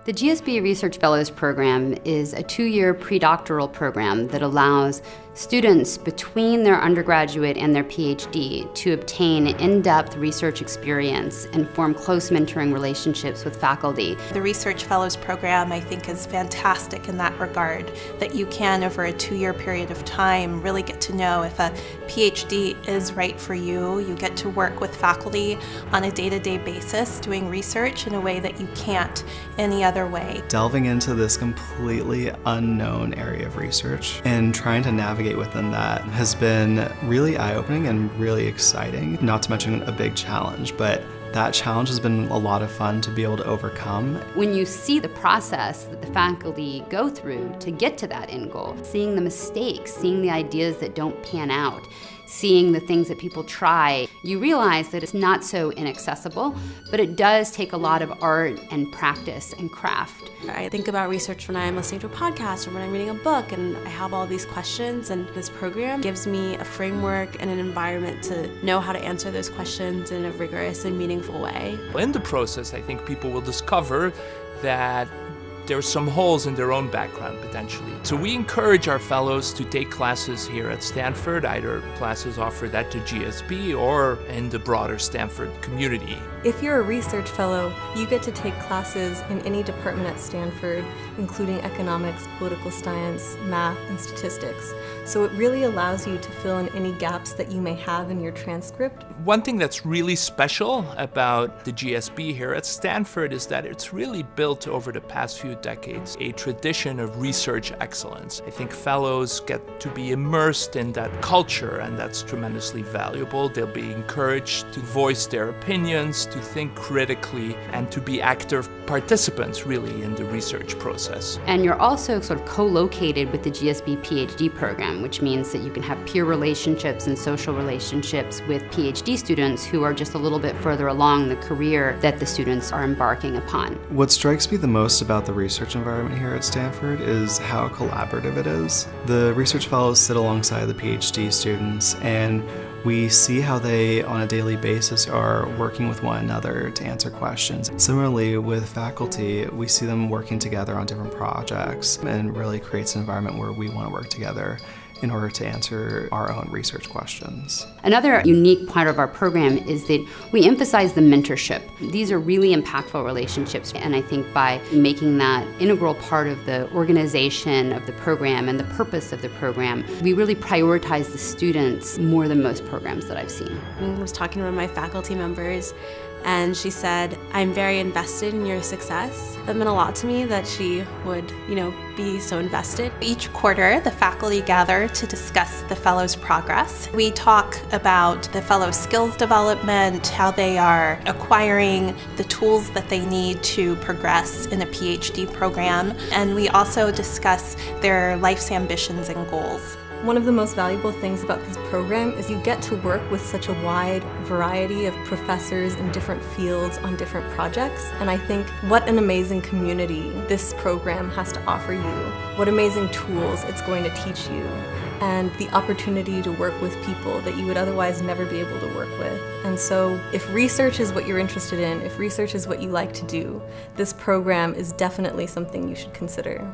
The GSB Research Fellows Program is a 2-year predoctoral program that allows students between their undergraduate and their PhD to obtain in-depth research experience and form close mentoring relationships with faculty. The Research Fellows Program, I think, is fantastic in that regard, that you can, over a 2-year period of time, really get to know if a PhD is right for you. You get to work with faculty on a day-to-day basis, doing research in a way that you can't any other way. Delving into this completely unknown area of research and trying to navigate within that has been really eye-opening and really exciting. Not to mention a big challenge, but that challenge has been a lot of fun to be able to overcome. When you see the process that the faculty go through to get to that end goal, seeing the mistakes, seeing the ideas that don't pan out, seeing the things that people try, you realize that it's not so inaccessible, but it does take a lot of art and practice and craft. I think about research when I'm listening to a podcast or when I'm reading a book, and I have all these questions, and this program gives me a framework and an environment to know how to answer those questions in a rigorous and meaningful way. In the process, I think people will discover that there's some holes in their own background potentially. So we encourage our fellows to take classes here at Stanford, either classes offered at the GSB or in the broader Stanford community. If you're a research fellow, you get to take classes in any department at Stanford, including economics, political science, math, and statistics. So it really allows you to fill in any gaps that you may have in your transcript. One thing that's really special about the GSB here at Stanford is that it's really built over the past few decades a tradition of research excellence. I think fellows get to be immersed in that culture, and that's tremendously valuable. They'll be encouraged to voice their opinions, to think critically, and to be active participants really in the research process. And you're also sort of co-located with the GSB PhD program, which means that you can have peer relationships and social relationships with PhD students who are just a little bit further along the career that the students are embarking upon. What strikes me the most about the research environment here at Stanford is how collaborative it is. The research fellows sit alongside the PhD students, and we see how they, on a daily basis, are working with one another to answer questions. Similarly, with faculty, we see them working together on different projects, and really creates an environment where we want to work together in order to answer our own research questions. Another unique part of our program is that we emphasize the mentorship. These are really impactful relationships, and I think by making that integral part of the organization of the program and the purpose of the program, we really prioritize the students more than most programs that I've seen. I was talking to one of my faculty members, and she said, "I'm very invested in your success." That meant a lot to me that she would, be so invested. Each quarter, the faculty gather to discuss the fellows' progress. We talk about the fellows' skills development, how they are acquiring the tools that they need to progress in a PhD program, and we also discuss their life's ambitions and goals. One of the most valuable things about this program is you get to work with such a wide variety of professors in different fields on different projects. And I think what an amazing community this program has to offer you. What amazing tools it's going to teach you. And the opportunity to work with people that you would otherwise never be able to work with. And so if research is what you're interested in, if research is what you like to do, this program is definitely something you should consider.